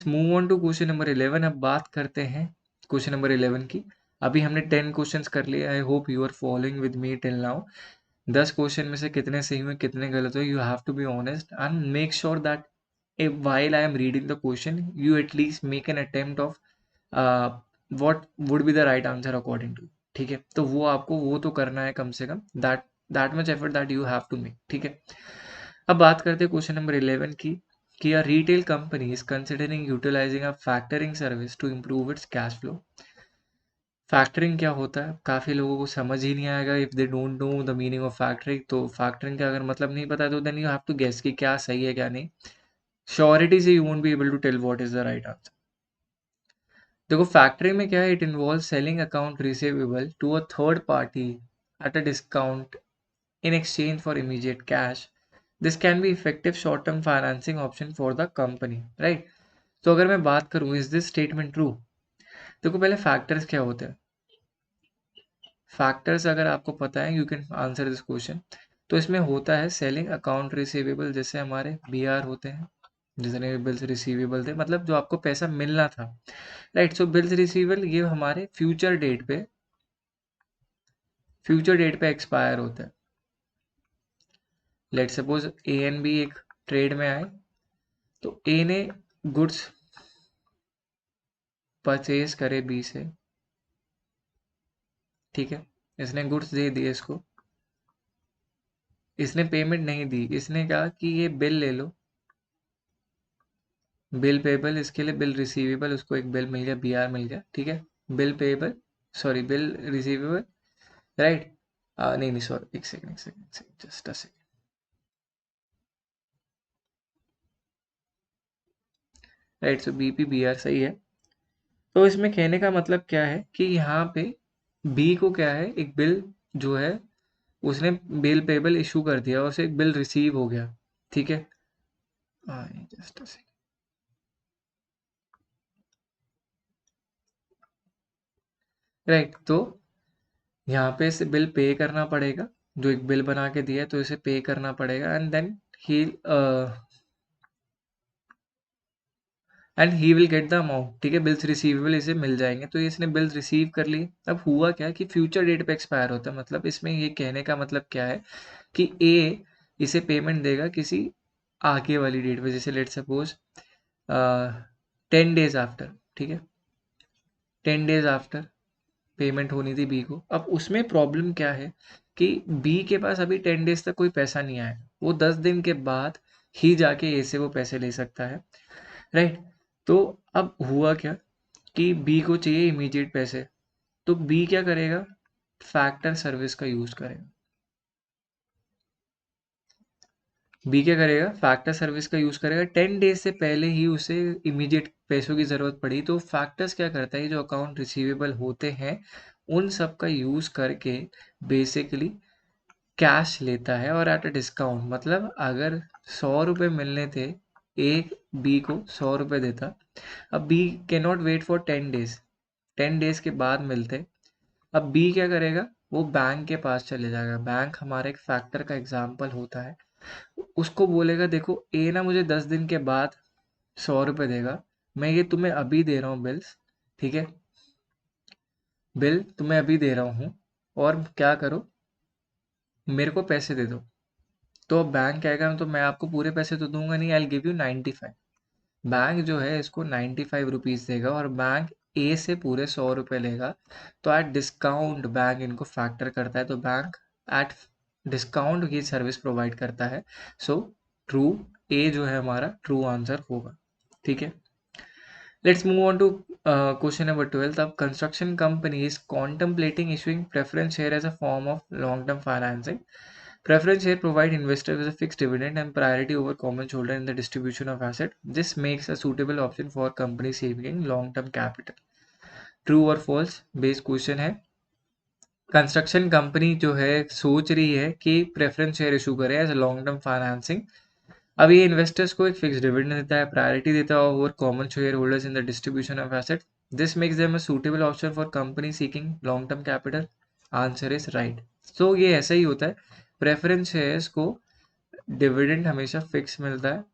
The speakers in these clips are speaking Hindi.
Move on to question number 11। अब बात करते हैं क्वेश्चन नंबर 11 की। अभी हमने 10 क्वेश्चंस कर लिए। I hope you are following with me till now. 10 question में से कितने सही हुए कितने गलत हुए, you have to be honest and make sure that while I am reading the question, you at least make an attempt of what would be the right answer according to you. ठीक है, तो वो आपको वो तो करना है कम से कम, that much effort that you have to make. ठीक है, अब बात करते हैं क्वेश्चन नंबर 11 की कि a retail company is considering utilizing a factoring service to improve its cash flow. Factoring क्या होता है, काफ़ी लोगों को समझ ही नहीं आएगा if they don't know the meaning of factoring. तो फैक्टरिंग का अगर मतलब नहीं पता तो then you have to guess कि क्या सही है क्या नहीं। श्योरिटी से you won't be able to tell what is the right answer. देखो फैक्टरिंग में क्या है, it involve selling account receivable to a third party at a discount in exchange for immediate cash. This can be effective short-term financing option for the company, right? तो अगर मैं बात करूँ इज दिस स्टेटमेंट ट्रू, देखो पहले फैक्टर्स क्या होते हैं। फैक्टर्स अगर आपको पता है you can answer this question. तो इसमें होता है सेलिंग अकाउंट रिसीवेबल, जैसे हमारे BR होते हैं, जितने भी बिल्स रिसीवेबल थे, मतलब जो आपको पैसा मिलना था, राइट। सो बिल्स रिसीवेबल ये हमारे फ्यूचर डेट पे एक्सपायर होता है। Let suppose A and B एक ट्रेड में आए, तो A ने गुड्स परचेज करे B से, ठीक है, इसने गुड्स दे दिए इसको, इसने पेमेंट नहीं दी, इसने कहा कि ये बिल ले लो, बिल पेबल, इसके लिए बिल रिसीवेबल, उसको एक बिल मिल गया, BR मिल गया, ठीक है, bill payable, sorry bill receivable, right. नहीं नहीं सॉरी, एक second just a second, right. So BP BR सही है। तो इसमें कहने का मतलब क्या है कि यहाँ पे B को क्या है, एक बिल जो है उसने बिल पेबल इशू कर दिया और उसे एक बिल रिसीव हो गया, ठीक है। Just a second, right. तो यहाँ पे इसे बिल पे करना पड़ेगा, जो एक बिल बना के दिया है तो इसे पे करना पड़ेगा and he will get the amount, ठीक है, बिल्स रिसीवेबल इसे मिल जाएंगे। तो ये इसने बिल्स रिसीव कर लिए। अब हुआ क्या कि फ्यूचर डेट पे एक्सपायर होता है, मतलब इसमें ये कहने का मतलब क्या है कि A इसे पेमेंट देगा किसी आगे वाली डेट पे, जैसे लेट सपोज 10 डेज आफ्टर, ठीक है, 10 डेज आफ्टर पेमेंट होनी थी B को। अब उसमें प्रॉब्लम क्या है कि B के पास अभी 10 डेज तक कोई पैसा नहीं आया, वो 10 दिन के बाद ही जाके A से वो पैसे ले सकता है, राइट। तो अब हुआ क्या कि B को चाहिए इमीडिएट पैसे, तो B क्या करेगा, फैक्टर सर्विस का यूज करेगा। B क्या करेगा, फैक्टर सर्विस का यूज करेगा। 10 डेज से पहले ही उसे इमीडिएट पैसों की जरूरत पड़ी, तो फैक्टर्स क्या करता है, जो अकाउंट रिसीवेबल होते हैं उन सब का यूज करके बेसिकली कैश लेता है और एट अ डिस्काउंट, मतलब अगर 100 रुपये मिलने थे, एक B को 100 रुपये देता। अब B can not wait for 10 days, 10 days के बाद मिलते। अब B क्या करेगा, वो बैंक के पास चले जाएगा। बैंक हमारे एक फैक्टर का एग्जाम्पल होता है। उसको बोलेगा देखो A ना मुझे 10 दिन के बाद 100 रुपये देगा, मैं ये तुम्हें अभी दे रहा हूँ बिल्स, ठीक है, बिल तुम्हें अभी दे रहा हूँ, और क्या करो, मेरे को पैसे दे दो। तो बैंक कहेगा तो मैं आपको पूरे पैसे तो दूंगा नहीं, आई गिव यू 95। बैंक जो है इसको 95 रुपीज़ देगा और बैंक A से पूरे 100 रुपये लेगा। तो एट डिस्काउंट बैंक इनको फैक्टर करता है, तो बैंक एट डिस्काउंट की सर्विस प्रोवाइड करता है। सो ट्रू, A जो है हमारा ट्रू आंसर होगा, ठीक है। Let's move on to question number 12। अब construction company is contemplating issuing preference share as a form of long term financing. Preference share provide investor with a fixed dividend and priority over common shareholder in the distribution of asset. This makes a suitable option for companies seeking long-term capital. True or false? Base question है। कंस्ट्रक्शन कंपनी जो है सोच रही है कि प्रेफरेंस शेयर इशू करे एज लॉन्ग टर्म फाइनेंसिंग। अब ये इन्वेस्टर्स को एक फिक्स डिविडेंड देता है, प्रायोरिटी देता है over common share holders in the distribution of asset. This makes them a suitable option for company seeking long term capital. Answer is right. So ये ऐसा ही होता है, प्रेफरेंस शेयर्स को डिविडेंड हमेशा फिक्स मिलता है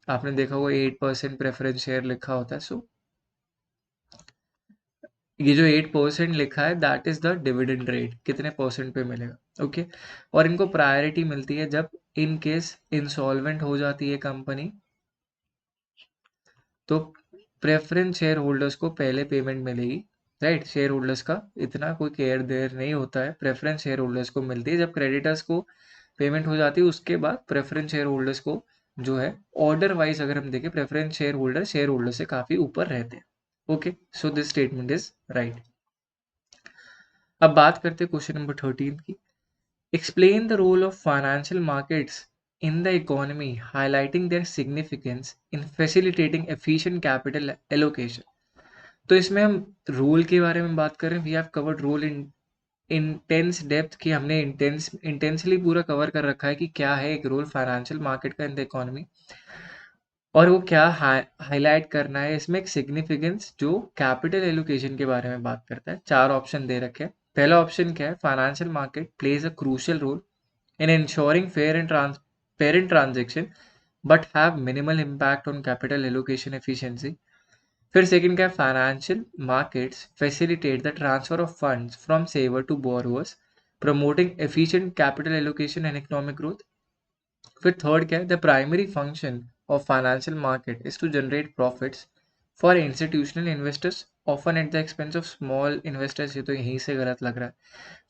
आपने देखा होगा 8% प्रेफरेंस शेयर लिखा होता है। सो ये जो 8% लिखा है that is the dividend rate, कितने परसेंट पे मिलेगा। ओके, और इनको प्रायोरिटी मिलती है जब इन केस इंसॉल्वेंट हो जाती है कंपनी, तो प्रेफरेंस शेयर होल्डर्स को पहले पेमेंट मिलेगी। राइट, शेयर होल्डर्स का इतना कोई केयर देयर नहीं होता है, प्रेफरेंस शेयर होल्डर्स को मिलती है। जब क्रेडिटर्स को पेमेंट हो जाती है उसके बाद प्रेफरेंस शेयर होल्डर्स को जो है ऑर्डर वाइज अगर हम देखें, प्रेफरेंस शेयर होल्डर से काफी ऊपर रहते हैं। Okay, so this statement is right. अब बात करते हैं क्वेश्चन नंबर 13 की। Explain the role of financial markets in the economy, highlighting their significance in facilitating efficient capital allocation। तो इसमें हम रोल के बारे में बात कर रहे हैं। We have covered role in intense depth की, हमने इंटेंसली पूरा कवर कर रखा है कि क्या है एक रोल फाइनेंशियल मार्केट का इन द इकोनॉमी, और वो क्या हाईलाइट करना है। इसमें एक सिग्निफिकेंस जो कैपिटल एलोकेशन के बारे में बात करता है। 4 ऑप्शन दे रखे हैं। पहला ऑप्शन क्या है, financial market plays a crucial role in ensuring fair and transparent transaction but have minimal impact on capital allocation efficiency। फिर सेकंड क्या है, financial markets facilitate the transfer of funds from saver to borrowers promoting efficient capital allocation and economic growth. फिर थर्ड क्या है, the primary function of financial market is to generate profits for institutional investors often at the expense of small investors. ये तो यहीं से गलत लग रहा है।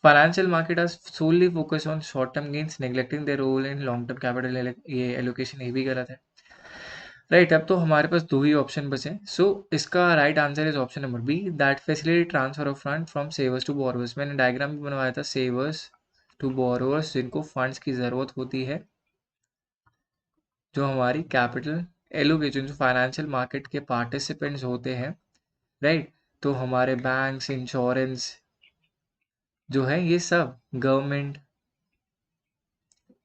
Financial market are solely focused on short-term gains, neglecting their role in long-term capital ये allocation, ये भी गलत है। राइट, अब तो हमारे पास 2 ही ऑप्शन बचे। सो इसका right answer is option number B, that facilitate transfer of fund from savers to borrowers. मैंने डायग्राम भी बनवाया था, सेवर्स टू बोरोवर्स जिनको फंड्स की ज़रूरत होती है, जो हमारी कैपिटल एलोकेशन, जो फाइनेंशियल मार्केट के पार्टिसिपेंट्स होते हैं। राइट, तो हमारे बैंक्स, इंश्योरेंस जो है, ये सब गवर्नमेंट,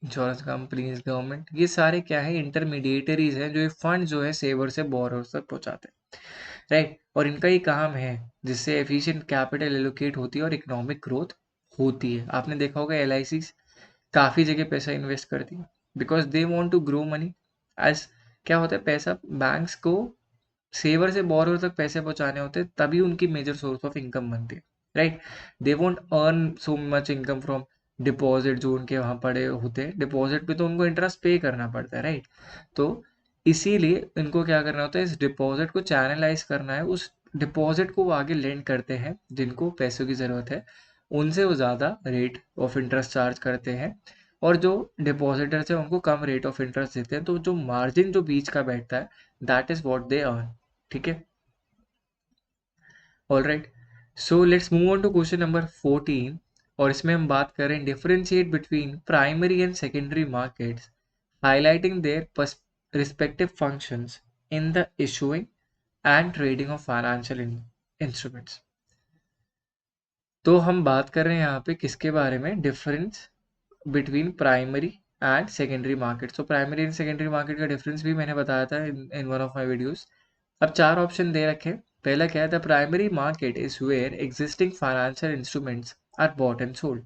इंश्योरेंस कंपनीज, गवर्नमेंट, ये सारे क्या है, इंटरमीडिएटरीज हैं जो ये फंड जो है सेवर से बोरोवर तक पहुंचाते हैं। राइट, और इनका ही काम है जिससे एफिशिएंट कैपिटल एलोकेट होती है और इकोनॉमिक ग्रोथ होती है। आपने देखा होगा एल काफ़ी जगह पैसा इन्वेस्ट करती है because they want to grow money. As क्या होता है, पैसा बैंक्स को सेवर से बोरोवर तक पैसे पहुंचाने होते हैं, तभी उनकी मेजर सोर्स ऑफ इनकम बनती है। Right, they won't earn so much income from deposit जो उनके वहाँ पड़े होते हैं। डिपॉजिट पे तो उनको इंटरेस्ट पे करना पड़ता है। राइट, तो इसीलिए इनको क्या करना होता है, इस डिपॉजिट को चैनलाइज करना है, उस डिपॉजिट को वो आगे लेंड करते हैं जिनको पैसों की ज़रूरत है, उनसे वो ज़्यादा रेट ऑफ इंटरेस्ट चार्ज करते हैं, और जो डिपॉजिटर्स हैं उनको कम रेट ऑफ इंटरेस्ट देते हैं। तो जो मार्जिन जो बीच का बैठता है, that is what they earn. ठीक है, all right. So let's move on to question number 14, और इसमें हम बात कर रहे हैं differentiate between primary and secondary markets, highlighting their respective functions in the issuing and trading of financial instruments. तो हम बात कर रहे हैं यहाँ पे किसके बारे में, difference between primary and secondary market. तो प्राइमरी एंड सेकेंडरी मार्केट का डिफरेंस भी मैंने बताया था in one of my videos. अब 4 ऑप्शन दे रखे। पहला क्या है, the primary market is where existing financial instruments are bought and sold,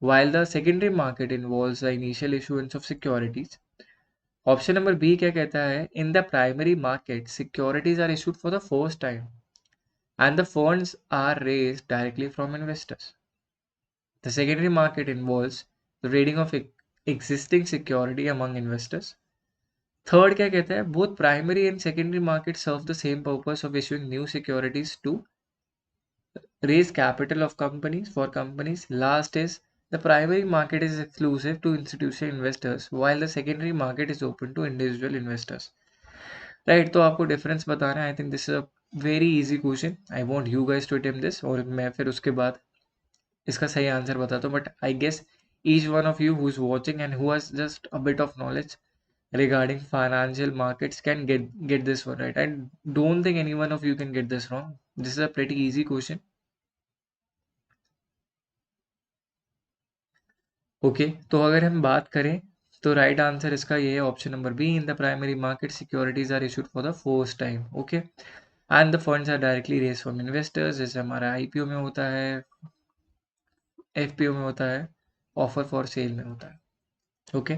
while the secondary market involves the initial issuance of securities। Option number B क्या कहता है, in the primary market securities are issued for the first time and the funds are raised directly from investors। The secondary market involves the trading of existing security among investors। Third क्या कहता है, both primary and secondary markets serve the same purpose of issuing new securities to raise capital of companies for companies। Last is the primary market is exclusive to institutional investors while the secondary market is open to individual investors। Right, तो आपको डिफरेंस बताना है। I think this is a very easy question, I want you guys to attempt this, और मैं फिर उसके बाद इसका सही आंसर बताता हूँ। But I guess each one of you who is watching and who has just a bit of knowledge regarding financial markets can get this one right। I don't think any one of you can get this wrong। This is a pretty easy question। Okay, तो अगर हम बात करें तो राइट आंसर इसका ये है, option number B, in the primary market securities are issued for the first time. Okay, and the funds are directly raise from investors, जैसे हमारा आईपीओ में होता है, एफपीओ में होता है, ऑफर फॉर सेल में होता है। ओके,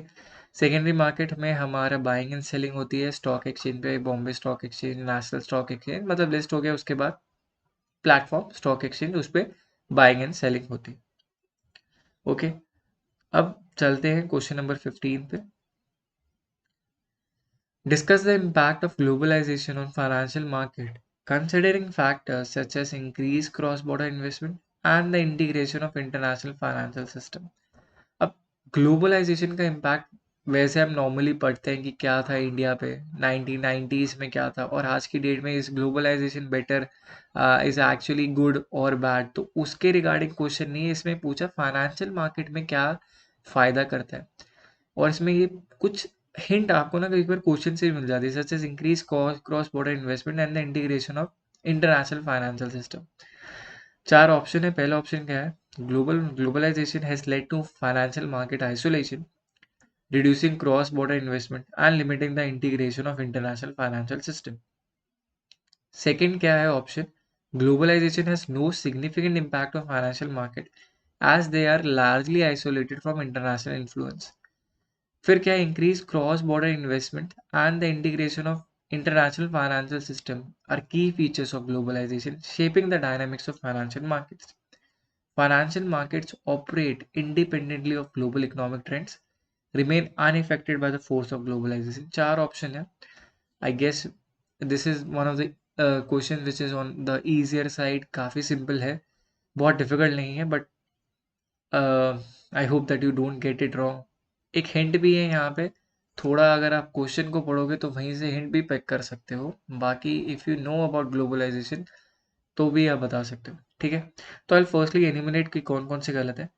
सेकेंडरी मार्केट में हमारा बाइंग एंड सेलिंग होती है स्टॉक एक्सचेंज पे, Bombay stock exchange, national stock exchange, मतलब लिस्ट हो गया, उसके बाद प्लेटफॉर्म स्टॉक एक्सचेंज, उस पर बाइंग एंड सेलिंग होती है। ओके, अब चलते हैं क्वेश्चन नंबर 15 पे। Discuss the impact of globalization on financial market, considering factors such as increased cross-border investment and the integration of international financial system. अब ग्लोबलाइजेशन का इम्पैक्ट वैसे हम नॉर्मली पढ़ते हैं कि क्या था इंडिया पे 1990s में क्या था, और आज की डेट में इस globalization better is actually good और बैड, तो उसके रिगार्डिंग क्वेश्चन नहीं है, इसमें पूछा फाइनेंशियल मार्केट में क्या फ़ायदा करता है, और इसमें ये कुछ हिंट आपको ना कई बार क्वेश्चन से ही मिल जाती है, such as increase cross border investment and the integration of international financial system. चार ऑप्शन है, पहला ऑप्शन क्या है, globalization has led to financial market isolation, reducing cross border investment and limiting the integration of international financial system. Second क्या है option, globalization has no significant impact on financial market as they are largely isolated from international influence. फिर क्या है, increase cross border investment and the integration of international financial system are key features of globalization shaping the dynamics of financial markets. Financial markets operate independently of global economic trends, remain unaffected by the force of globalization. चार ऑप्शन है, I guess this is one of the question which is on the easier side, काफ़ी simple है, बहुत difficult नहीं है, but I hope that you don't get it wrong. एक hint भी है यहाँ पे, थोड़ा अगर आप क्वेश्चन को पढ़ोगे तो वहीं से हिंट भी पिक कर सकते हो, बाकी if you know about globalization तो भी आप बता सकते हो, ठीक है। तो आई फर्स्टली एनिमिनेट की कौन कौन से गलत है।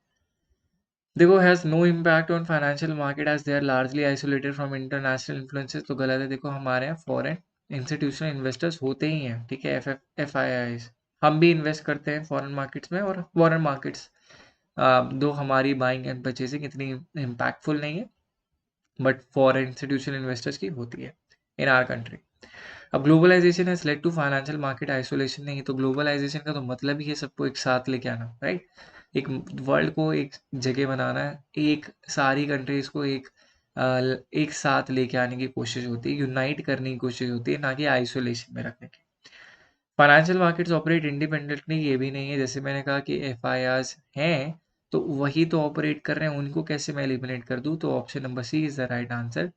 देखो, has no impact on financial market as they are largely isolated from international influences, तो गलत है। देखो, हमारे यहाँ फॉरेन इंस्टीट्यूशनल इन्वेस्टर्स होते ही हैं, ठीक है, एफ आई आईज, हम भी इन्वेस्ट करते हैं फॉरेन मार्केट्स में, और फॉरेन मार्केट्स दो हमारी बाइंग एंड परचेजिंग इतनी इम्पैक्टफुल नहीं है, बट फॉरेन इंस्टीट्यूशनल इन्वेस्टर्स की होती है इन आर कंट्री। अब globalization has led to financial market isolation, नहीं, तो ग्लोबलाइजेशन का तो मतलब ही है सबको एक साथ लेके आना, राइट। एक वर्ल्ड को एक जगह बनाना है, एक सारी कंट्रीज को एक साथ लेके आने की कोशिश होती है, यूनाइट करने की कोशिश होती है, ना कि आइसोलेशन में रखने की। फाइनेंशियल मार्केट्स ऑपरेट इंडिपेंडेंटली, ये भी नहीं है, जैसे मैंने कहा कि एफ आई आर्स हैं तो वही तो ऑपरेट कर रहे हैं, उनको कैसे मैं एलिमिनेट कर दूँ, तो option number C is the right answer,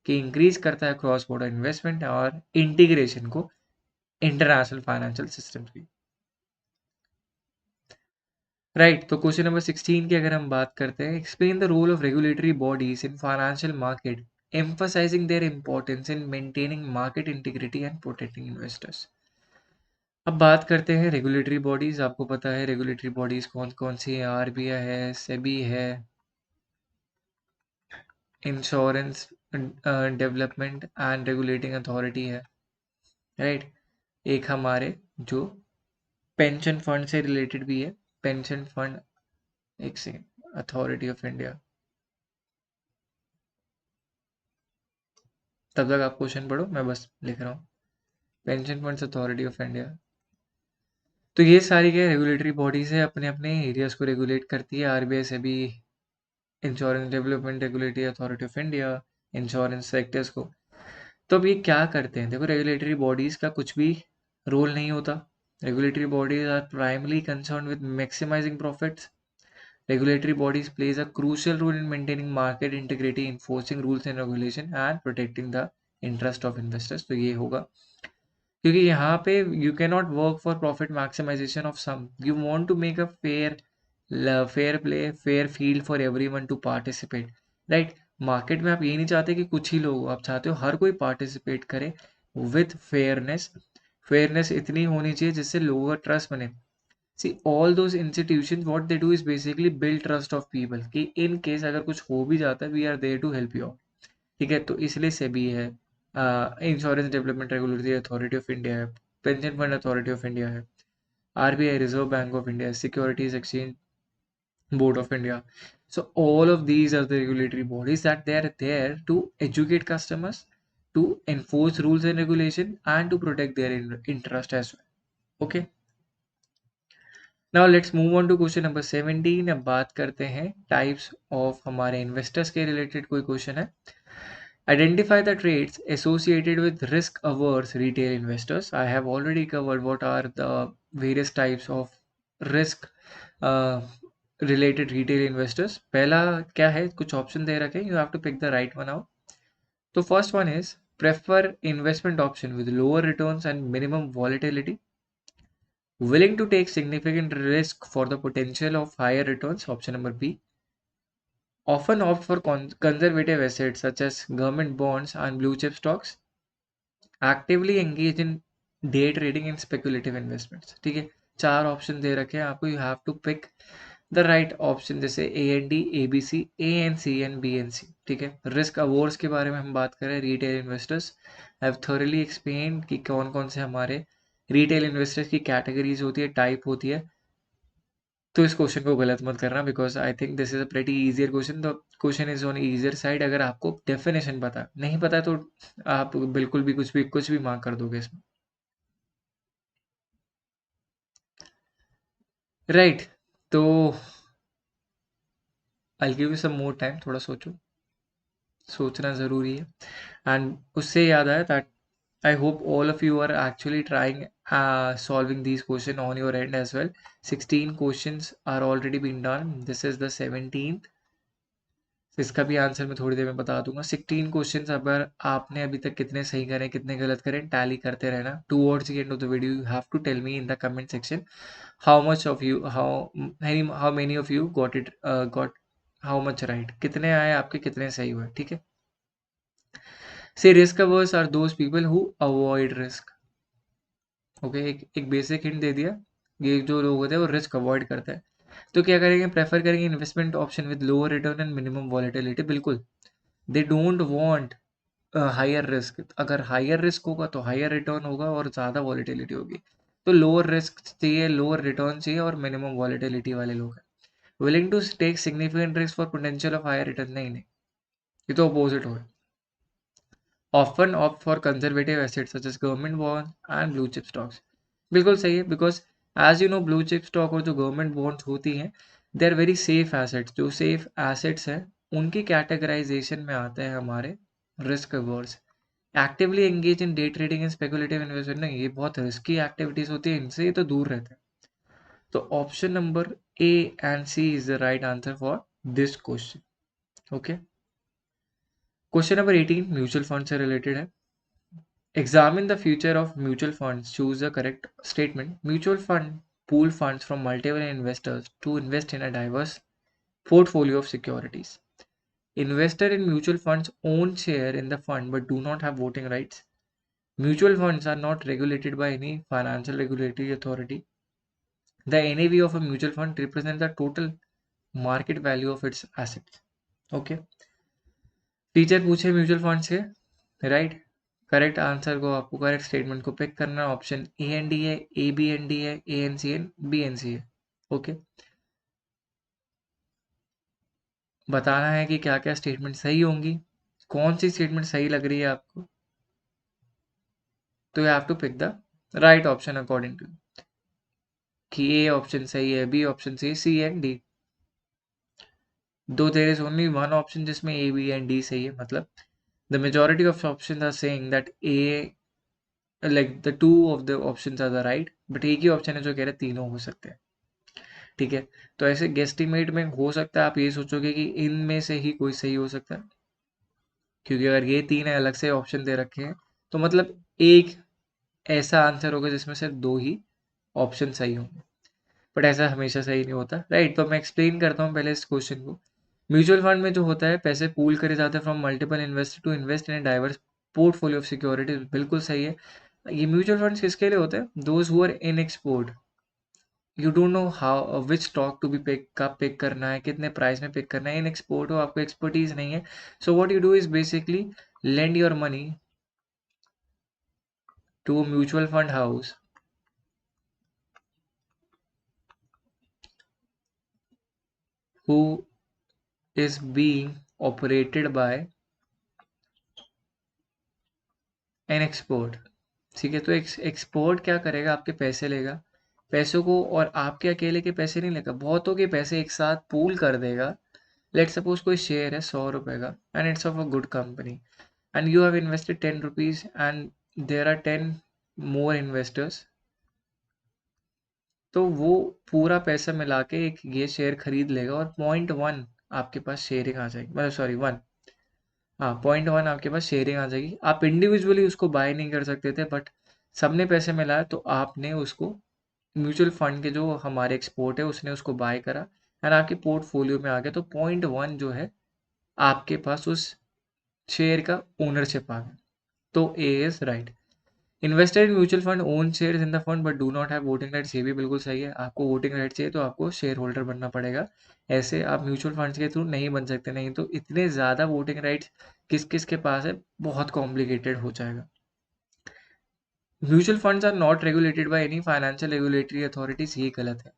कि इंक्रीज करता है क्रॉस बॉर्डर इन्वेस्टमेंट और इंटीग्रेशन को इंटरनेशनल फाइनेंशियल सिस्टम की, राइट। तो क्वेश्चन नंबर 16 की अगर हम बात करते हैं, explain the role of regulatory bodies in financial market emphasizing their importance in maintaining market integrity and protecting investors. अब बात करते हैं रेगुलेटरी बॉडीज। आपको पता है रेगुलेटरी बॉडीज कौन कौन सी है, आरबीआई है, सेबी है, insurance development and regulating authority है, राइट। एक हमारे जो पेंशन फंड से रिलेटेड भी है, पेंशन फंड, एक सेकेंड, अथॉरिटी ऑफ इंडिया, तब तक आप क्वेश्चन पढ़ो, मैं बस लिख रहा हूँ, pension funds authority of India. तो ये सारी क्या रेगुलेटरी बॉडीज है, अपने अपने एरियाज को रेगुलेट करती है, आरबीआई से भी, insurance development regulatory authority of India, insurance sectors को। तो अब ये क्या करते हैं, देखो रेगुलेटरी बॉडीज का कुछ भी रोल नहीं होता, regulatory bodies are primarily concern with maximizing profits, regulatory bodies plays a crucial role in maintaining market integrity, enforcing rules and regulation and protecting the interest of investors। तो ये होगा, क्योंकि यहाँ पे you cannot work for profit maximization of some, you want to make a fair play, fair field for everyone to participate, right। Market में आप ये नहीं चाहते कि कुछ ही लोग, आप चाहते हो हर कोई पार्टिसिपेट करे विथ फेयरनेस। फेयरनेस इतनी होनी चाहिए जिससे लोगों का ट्रस्ट बने। See, all those institutions, what they do is basically build trust of people कि in case अगर कुछ हो भी जाता है, we are there to help you out, ठीक है। तो इसलिए सेबी है, insurance development regulatory authority of India है, pension fund authority of India है, RBI reserve bank of India, securities exchange board of India. So all of these are the regulatory bodies that they are there to educate customers, to enforce rules and regulation, and to protect their interest as well. Okay. Now let's move on to question number 17। अब बात करते हैं टाइप्स ऑफ हमारे इन्वेस्टर्स के रिलेटेड कोई क्वेश्चन है। Identify the traits associated with risk-averse retail investors. I have already covered what are the various types of risk uh, related retail investors. पहला क्या है, कुछ ऑप्शन दे रखे, you have to pick the right one out. So first one is prefer investment option with lower returns and minimum volatility. Willing to take significant risk for the potential of higher returns. Option number B. Often opt for conservative assets such as government bonds and blue chip stocks. Actively engage in day trading and speculative investments. ठीक है, चार ऑप्शन दे रखे हैं आपको, you have to pick the right option, जैसे A and D, A B C, A and C and B and C. ठीक है, रिस्क अवॉर्ड्स के बारे में हम बात करें, retail investors have thoroughly explain कि कौन कौन से हमारे रिटेल इन्वेस्टर्स की कैटेगरीज होती है, टाइप होती है। तो इस क्वेश्चन को गलत मत करना, because I think this is a pretty easier question. The question is on easier side. अगर आपको डेफिनेशन पता नहीं पता तो आप बिल्कुल भी कुछ भी मार्क कर दोगे इसमें, राइट। तो I give you some more time, थोड़ा सोचो, सोचना ज़रूरी है। एंड उससे याद आया that I hope all of you are actually trying solving these questions on your end as well. 16 questions are already been done. This is the 17th. इसका भी आंसर मैं थोड़ी देर में बता दूंगा। 16 क्वेश्चंस अगर आपने अभी तक कितने सही करें कितने गलत करें, टैली करते रहना। Towards the end of the video you have to tell me in the comment section how much of you how many of you got it got how much right, कितने आए आपके, कितने सही हुए। ठीक है, से risk averse are those people who avoid risk. Okay, एक बेसिक हिंट दे दिया, ये जो लोग होते हैं वो रिस्क अवॉइड करते हैं। तो क्या करेंगे, प्रेफर करेंगे investment option with lower return and minimum volatility. बिल्कुल, they don't want higher risk. अगर हायर रिस्क होगा तो हायर रिटर्न होगा और ज़्यादा वॉलेटिलिटी होगी। तो लोअर रिस्क चाहिए, लोअर रिटर्न चाहिए और मिनिमम वॉलेटिलिटी वाले लोग हैं। Willing to take significant risk for potential of higher return, नहीं नहीं, ये तो अपोजिट हो गया। Often opt for conservative assets such as government bond and blue chip stocks. बिल्कुल सही है, because as you know blue chip stock और जो गवर्नमेंट बॉन्ड्स होती हैं they are very safe assets. जो सेफ एसेट्स हैं उनकी कैटेगराइजेशन में आते हैं हमारे risk averse. Actively engage in day trading and speculative investment, नहीं, ये बहुत रिस्की एक्टिविटीज होती है, इनसे ये तो दूर रहते हैं। तो option number A and C is the right answer for this question. Okay, question number 18 mutual fund से रिलेटेड है। Examine the future of mutual funds, choose the correct statement. Mutual fund pool funds from multiple investors to invest in a diverse portfolio of securities. Investor in mutual funds own share in the fund but do not have voting rights. Mutual funds are not regulated by any financial regulatory authority. The NAV of a mutual fund represents the total market value of its assets. Okay. Teacher पूछे म्यूचुअल फंड से, राइट, करेक्ट आंसर को आपको, करेक्ट स्टेटमेंट को पिक करना। ऑप्शन ए एन डी है, ए बी एन डी है, A and C and, B and C है। ओके, बताना है कि क्या क्या स्टेटमेंट सही होंगी, कौन सी स्टेटमेंट सही लग रही है आपको। तो you have to pick the right option according to, कि ए ऑप्शन सही है, बी ऑप्शन सही है, सी एंड डी। दो there is only one option जिसमें ए बी एंड डी सही है, मतलब the majority of option are saying that A, like the two of the options are the right, but एक ही ऑप्शन है जो कह रहे हैं तीनों हो सकते हैं। ठीक है, तो ऐसे गेस्टिमेट में हो सकता है आप ये सोचोगे कि इनमें से ही कोई सही हो सकता है, क्योंकि अगर ये तीन अलग से ऑप्शन दे रखे हैं तो मतलब एक ऐसा आंसर होगा जिसमें सिर्फ दो ही ऑप्शन सही होंगे, बट ऐसा हमेशा सही नहीं होता, राइट। तो मैं एक्सप्लेन करता हूँ पहले इस क्वेश्चन को। म्यूचुअल फंड में जो होता है, पैसे पूल करे जाते हैं from multiple investor to invest in diverse portfolio of securities, बिल्कुल सही है। ये म्यूचुअल फंड्स किसके लिए होते हैं, those who are in export, you don't know how which stock to be pick, कब पिक करना है, कितने प्राइस में पिक करना है, इन एक्सपोर्ट हो, आपको एक्सपर्टीज नहीं है। So what you do is basically lend your money to a mutual fund house who is being operated by an export। ठीक है, तो एक्सपोर्ट क्या करेगा, आपके पैसे लेगा, पैसों को और आपके अकेले के पैसे नहीं लेगा, बहुतों के पैसे एक साथ पूल कर देगा। लेट सपोज कोई शेयर है 100 रुपए का and it's of a good company and you have invested 10 rupees and there are 10 more investors, तो वो पूरा पैसा मिला के एक ये शेयर खरीद लेगा और 0.1 आपके पास शेयरिंग आ जाएगी, मतलब सॉरी 1, हाँ 0.1 आपके पास शेयरिंग आ जाएगी। आप इंडिविजुअली उसको बाय नहीं कर सकते थे, बट सबने पैसे मिलाया तो आपने उसको म्यूचुअल फंड के जो हमारे एक्सपोर्ट है उसने उसको बाय करा एंड आपके पोर्टफोलियो में आ गया, तो 0.1 जो है आपके पास उस शेयर का ओनरशिप आ गया। तो A is right. Invested in mutual fund own shares in the fund but do not have voting rights, ये भी बिल्कुल सही है। आपको वोटिंग राइट चाहिए तो आपको शेयर होल्डर बनना पड़ेगा, ऐसे आप म्यूचुअल फंड्स के थ्रू नहीं बन सकते, नहीं तो इतने ज़्यादा वोटिंग राइट्स किस किस के पास है, बहुत कॉम्प्लिकेटेड हो जाएगा। Mutual funds are not regulated by any financial regulatory authorities, ये गलत है,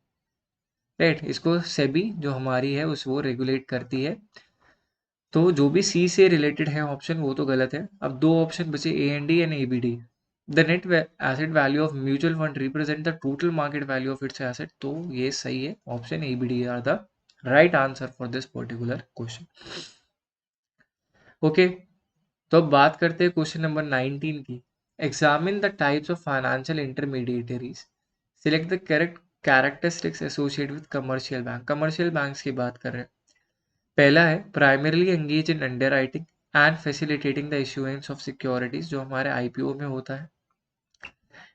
राइट। इसको सेबी जो हमारी है उस वो रेगुलेट करती है, तो जो भी सी से रिलेटेड है ऑप्शन वो तो गलत है। अब दो ऑप्शन बचे, A and D and A B D. The net asset value of mutual fund represent the total market value of its asset, तो ये सही है, option A B D are the right answer for this particular question. Okay, तो अब बात करते हैं क्वेश्चन नंबर 19 की। Examine the types of financial intermediaries, select the correct characteristics associated with commercial bank. Commercial banks की बात कर रहे हैं। पहला है primarily engage in underwriting and facilitating the issuance of securities, जो हमारे आईपीओ में होता है।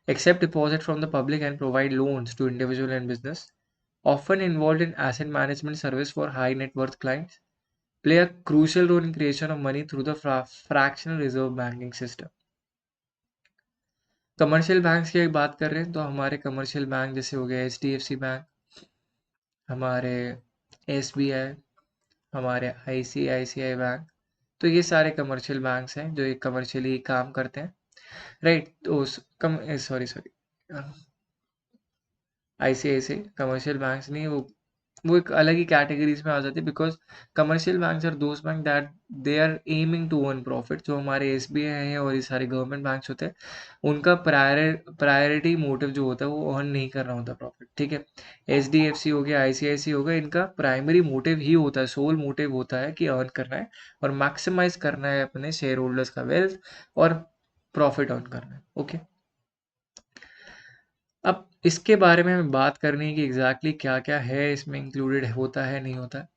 Accept deposit from the public and provide loans to individual and business, often involved in asset management service for high net worth clients, play a crucial role in creation of money through the fractional reserve banking system। Commercial banks की बात कर रहे हैं तो हमारे कमर्शियल बैंक जैसे हो गए HDFC बैंक, हमारे SBI, हमारे ICICI बैंक, तो ये सारे कमर्शियल बैंक्स हैं जो एक कमर्शियली काम करते हैं, राइट। तो sorry sorry, ICICI commercial banks नहीं, वो एक अलग ही कैटेगरीज में आ जाती है, because commercial banks are those bank that they are aiming to earn profit. जो हमारे SBI हैं और ये सारे गवर्नमेंट बैंक्स होते हैं, उनका प्रायोरिटी मोटिव जो होता है वो अर्न नहीं करना होता प्रॉफिट, ठीक है। HDFC हो गया, ICICI हो गया, इनका प्राइमरी मोटिव ही होता है, सोल मोटिव होता है कि अर्न करना है और मैक्सिमाइज करना है अपने शेयर होल्डर्स का वेल्थ और प्रॉफिट अर्न करना है, ओके। अब इसके बारे में हमें बात करनी है कि एग्जैक्टली क्या क्या है इसमें इंक्लूडेड होता है नहीं होता है।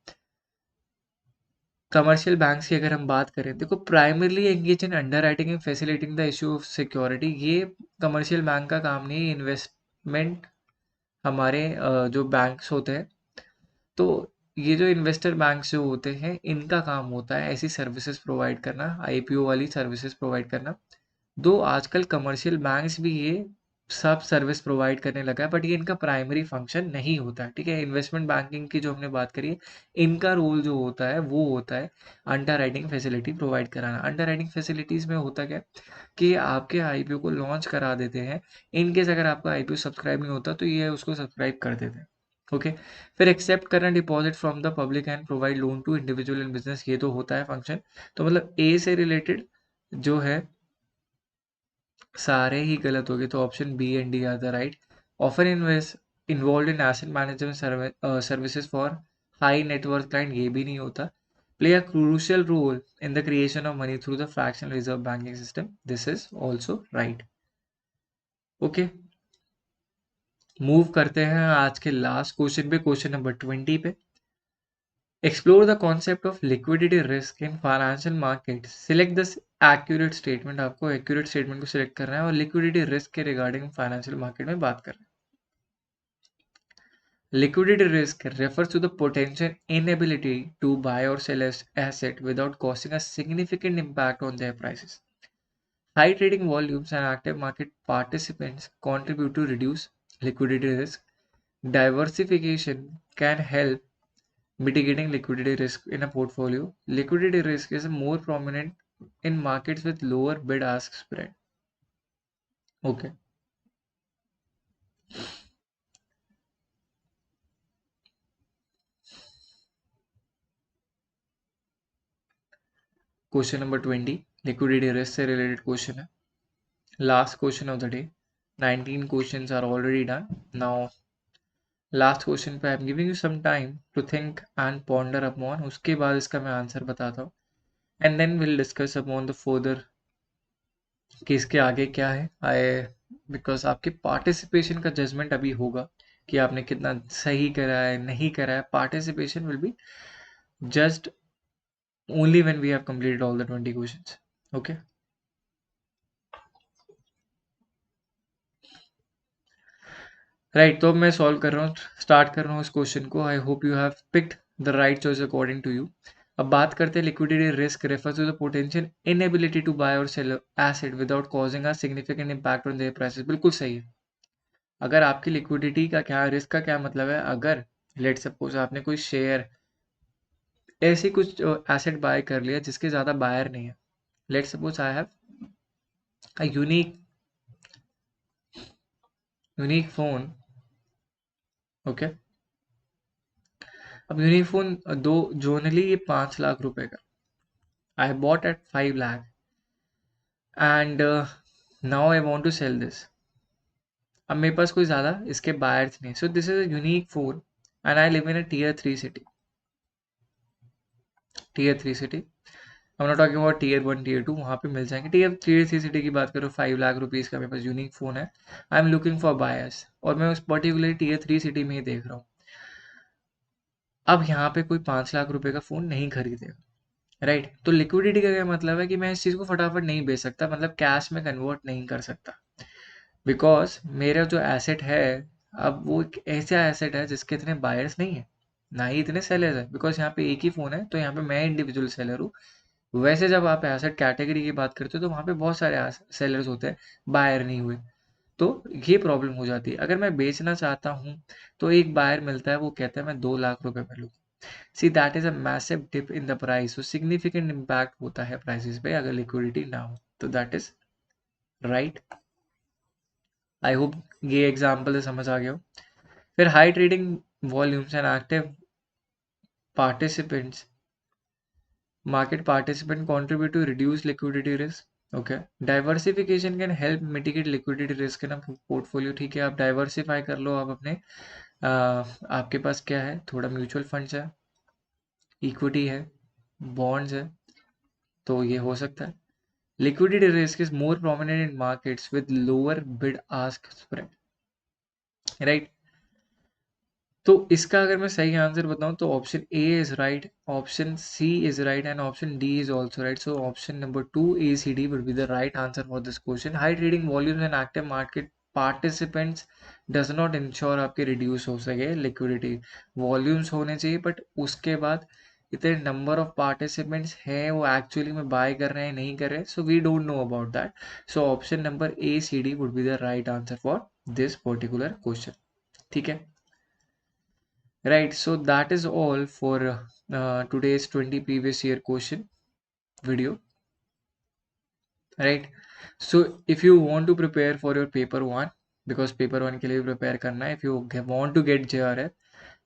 कमर्शियल बैंक्स की अगर हम बात करें, देखो primarily engage in under writing and facilitating the issue of security, ये कमर्शियल बैंक का काम नहीं है। इन्वेस्टमेंट हमारे जो बैंक्स होते हैं, तो ये जो इन्वेस्टर बैंक्स जो होते हैं इनका काम होता है ऐसी सर्विसेज प्रोवाइड करना, IPO वाली सर्विसेज प्रोवाइड करना। दो आजकल कमर्शियल बैंक्स भी ये सब सर्विस प्रोवाइड करने लगा है, बट ये इनका प्राइमरी फंक्शन नहीं होता है, ठीक है। इन्वेस्टमेंट बैंकिंग की जो हमने बात करी है, इनका रोल जो होता है वो होता है अंडर राइटिंग फैसिलिटी प्रोवाइड कराना। अंडर राइटिंग फैसिलिटीज़ में होता क्या है कि आपके IPO को लॉन्च करा देते हैं, इनकेस अगर आपका IPO सब्सक्राइब नहीं होता तो ये उसको सब्सक्राइब कर देते हैं, ओके। फिर एक्सेप्ट करना deposit from the public and provide loan to individual and business, ये तो होता है फंक्शन। तो मतलब ए से रिलेटेड जो है सारे ही गलत हो गए, तो option B and D are the right. Offer invest involve in asset management services for high net worth client, ये भी नहीं होता। Play a crucial role in the creation of money through the fractional reserve banking system, this is also right, okay. Move करते हैं आज के लास्ट क्वेश्चन पे, क्वेश्चन नंबर 20 पे। Explore the concept of liquidity risk in financial market, select the accurate statement, आपको एक्यूरेट स्टेटमेंट को सिलेक्ट करना है और लिक्विडिटी रिस्क के रिगार्डिंग फाइनेंशियल मार्केट में बात कर रहे हैं। Liquidity risk refers to the potential inability to buy or sell an asset without causing a significant impact on their prices. High trading volumes and active market participants contribute to reduce liquidity risk. Diversification can help mitigating liquidity risk in a portfolio. Liquidity risk is more prominent in markets with lower bid-ask spread. Okay. Question number 20 liquidity risk से रिलेटेड क्वेश्चन है, last question of the day. 19 questions are already done. Now last question पे I am giving you some time to think and ponder upon, उसके बाद इसका मैं आंसर बताता हूँ and then will discuss upon the further कि इसके आगे क्या है। आई बिकॉज आपके पार्टिसिपेशन का जजमेंट अभी होगा कि आपने कितना सही करा है नहीं करा है। Participation will be just only when we have completed all the 20 questions. Okay, right. तो अब मैं सॉल्व कर रहा हूँ, स्टार्ट कर रहा हूँ इस क्वेश्चन को। I hope you have picked the right choice according to you. अब बात करते हैं liquidity risk refers to the potential inability to buy or sell asset without causing a significant impact on their prices. बिल्कुल सही है। अगर आपकी लिक्विडिटी का क्या, रिस्क का क्या मतलब है, अगर लेट सपोज आपने कोई शेयर ऐसे कुछ एसेट बाय कर लिया जिसके ज़्यादा बायर नहीं है। Let suppose I have a unique phone. Okay, अब यूनिक फोन दो जोनली ये 5 लाख रुपए का, I bought at 5 lakh and now I want to sell this. अब मेरे पास कोई ज़्यादा इसके बायर्स नहीं, so this is a unique phone and I live in a tier 3 city. Tier 3 city, हम not talking about tier 1 tier 2, वहाँ पे मिल जाएंगे। टीयर 3 सिटी की बात करो, 5 लाख रुपीज़ का मेरे पास यूनिक फ़ोन है। I am looking for buyers और मैं उस पर्टिकुलर टीयर 3 सिटी में ही देख रहा हूँ। अब यहाँ पे कोई 5 लाख रुपए का फ़ोन नहीं खरीदेगा, राइट। तो लिक्विडिटी का क्या मतलब है कि मैं इस चीज़ को फटाफट नहीं बेच सकता, मतलब कैश में कन्वर्ट नहीं कर सकता, बिकॉज मेरा जो एसेट है, अब वो एक ऐसा एसेट है जिसके इतने बायर्स नहीं है, ना ही इतने सेलर्स है, बिकॉज यहाँ पे एक ही फ़ोन है, तो यहाँ पे मैं इंडिविजुअल सेलर हूँ। वैसे जब आप एसेट कैटेगरी की बात करते हो तो वहाँ पे बहुत सारे सेलर्स होते हैं, बायर नहीं हुए, तो ये प्रॉब्लम हो जाती है। अगर मैं बेचना चाहता हूँ तो एक बायर मिलता है, वो कहता है मैं 2 लाख रुपए में लूँ। See that is a massive dip in the price, तो सिग्निफिकेंट इम्पैक्ट होता है प्राइसेस पे अगर लिक्विडिटी ना हो, तो that is right. I hope ये एग्जाम्पल से समझ आ गया हो। फिर high trading volumes and active participants, market participant contribute to reduce liquidity risk. Okay, diversification can help mitigate liquidity risk in a portfolio। ठीक है, आप डाइवर्सिफाई कर लो, आप अपने आपके पास क्या है, थोड़ा म्यूचुअल फंड्स है, इक्विटी है, बॉन्ड्स है, तो ये हो सकता है। Liquidity risk is more prominent in markets with lower bid ask spread, right. तो इसका अगर मैं सही आंसर बताऊं तो option A is right, option C is right and option D is also right. So option number 2 A C D would be the right answer for this question. High trading volumes and active market participants does not ensure आपके रिड्यूस हो सके लिक्विडिटी। वॉल्यूम्स होने चाहिए, बट उसके बाद इतने नंबर ऑफ पार्टिसिपेंट्स हैं वो एक्चुअली में बाय कर रहे हैं नहीं कर रहे हैं, so we don't know about that. So option number A C D would be the right answer for this particular question. ठीक है, right, so that is all for today's 20 previous year question video, right? So if you want to prepare for your paper 1, because paper 1 के लिए prepare करना है, if you want to get JRF,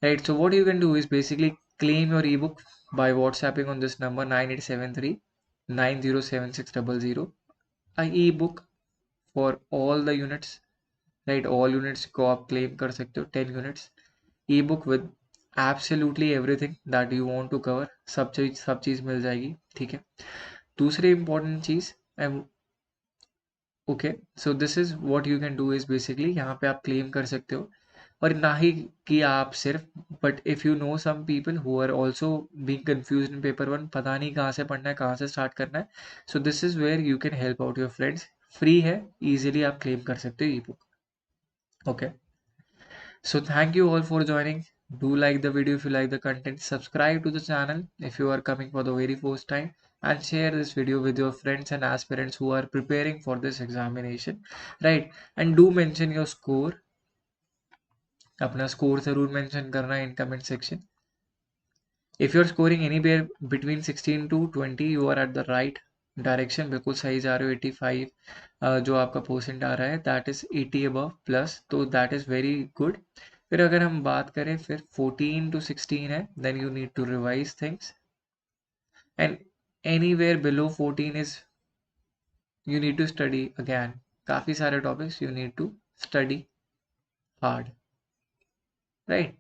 right, so what you can do is basically claim your ebook by WhatsApping on this number 9873 907600, a ebook for all the units, right? all units को आप claim कर सकते हो, 10 units ebook with absolutely everything that you want to cover, सब चीज़ मिल जाएगी। ठीक है, दूसरी इंपॉर्टेंट चीज़, okay, so this is what you can do is basically यहाँ पे आप क्लेम कर सकते हो, और ना ही कि आप सिर्फ, but if you know some people who are also being confuse in paper 1, पता नहीं कहाँ से पढ़ना है कहाँ से स्टार्ट करना है, so this is where you can help out your friends. Free है, इजीली आप क्लेम कर सकते हो ebook. Okay, so thank you all for joining. Do like the video if you like the content. Subscribe to the channel if you are coming for the very first time, and share this video with your friends and aspirants who are preparing for this examination, right? And do mention your score. अपना score जरूर mention करना in comment section. If you are scoring anywhere between 16 to 20, you are at the right direction, बिल्कुल सही जा रहे हो। 85 जो आपका परसेंट आ रहा है, दैट इज 80 अबव प्लस, तो दैट इज वेरी गुड। फिर अगर हम बात करें, फिर 14 to 16 है, then you need to revise things, and anywhere below 14 is you need to study again, काफ़ी सारे topics you need to study hard, right?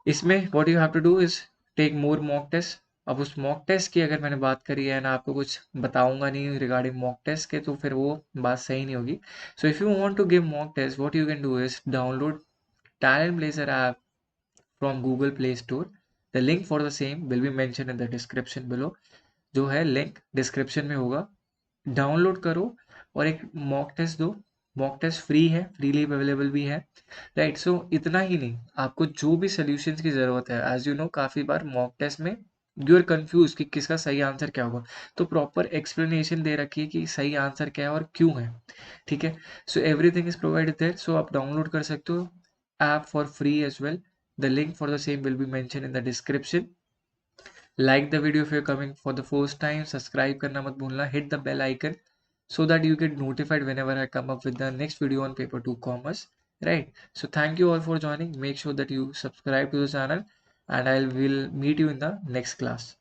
इसमें what you have to do is take more mock test. अब उस mock test की अगर मैंने बात करी है ना, आपको कुछ बताऊंगा नहीं regarding mock test के, तो फिर वो बात सही नहीं होगी. So if you want to give mock test, what you can do is download Talent Blazer app from Google Play Store. The link for the same will be mentioned in the description below. जो है लिंक डिस्क्रिप्शन में होगा. डाउनलोड करो और एक मॉक टेस्ट दो. मॉक टेस्ट फ्री है, फ्रीली अवेलेबल भी है, राइट? सो इतना ही नहीं, आपको जो भी सोल्यूशंस की ज़रूरत है, एज यू नो काफ़ी बार मॉक टेस्ट में यू आर कन्फ्यूज कि किसका सही आंसर क्या होगा, तो प्रॉपर एक्सप्लेनेशन दे रखी है कि सही आंसर क्या है और क्यों है, ठीक है? So everything is provided there. So आप डाउनलोड कर सकते हो app for free as well. The link for the same will be mention in the description. Like the video if you're coming for the first time. Subscribe करना मत भूलना. Hit the bell icon so that you get notified whenever I come up with the next video on Paper 2 Commerce. Right. So thank you all for joining. Make sure that you subscribe to the channel and I will meet you in the next class.